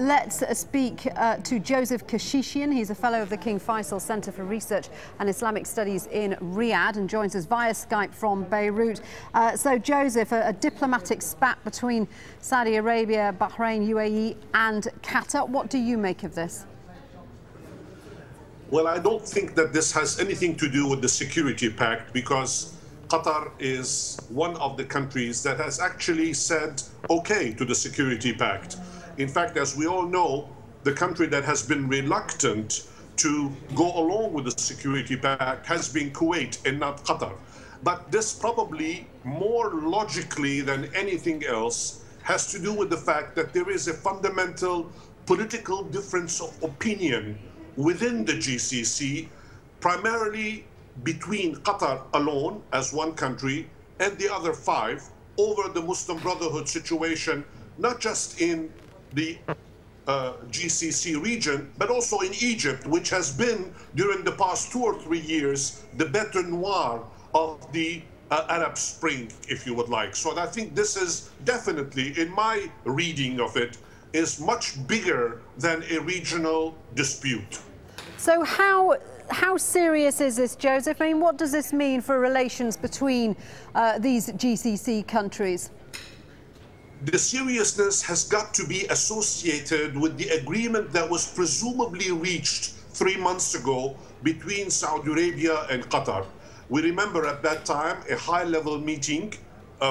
let's speak to Joseph Kechichian. He's a fellow of the King Faisal Centre for Research and Islamic Studies in Riyadh and joins us via Skype from Beirut. So, Joseph, a diplomatic spat between Saudi Arabia, Bahrain, UAE and Qatar. What do you make of this? Well, I don't think that this has anything to do with the security pact, because Qatar is one of the countries that has actually said okay to the security pact. In fact, as we all know, the country that has been reluctant to go along with the security pact has been Kuwait and not Qatar. But this probably more logically than anything else has to do with the fact that there is a fundamental political difference of opinion within the GCC, primarily between Qatar alone as one country and the other five over the Muslim Brotherhood situation, not just in the GCC region, but also in Egypt, which has been, during the past 2 or 3 years, the bête noire of the Arab Spring, if you would like. So I think this is definitely, in my reading of it, is much bigger than a regional dispute. So how serious is this, Joseph? I mean, what does this mean for relations between these GCC countries? The seriousness has got to be associated with the agreement that was presumably reached 3 months ago between Saudi Arabia and Qatar. We remember at that time a high-level meeting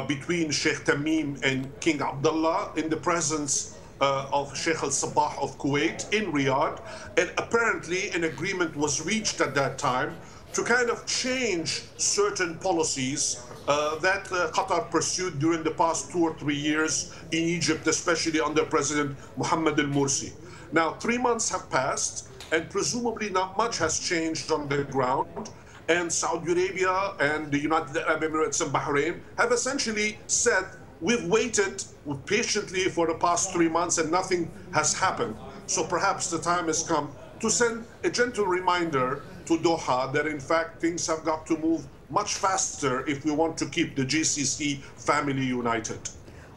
between Sheikh Tamim and King Abdullah in the presence of Sheikh al-Sabah of Kuwait in Riyadh, and apparently an agreement was reached at that time to kind of change certain policies that Qatar pursued during the past 2 or 3 years in Egypt, especially under President Mohammed al-Morsi. Now, 3 months have passed, and presumably not much has changed on the ground. And Saudi Arabia and the United Arab Emirates and Bahrain have essentially said, we've waited patiently for the past 3 months and nothing has happened. So perhaps the time has come to send a gentle reminder to Doha that in fact things have got to move much faster if we want to keep the GCC family united.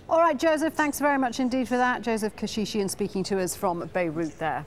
All right, Joseph, thanks very much indeed for that. Joseph Kechichian speaking to us from Beirut there.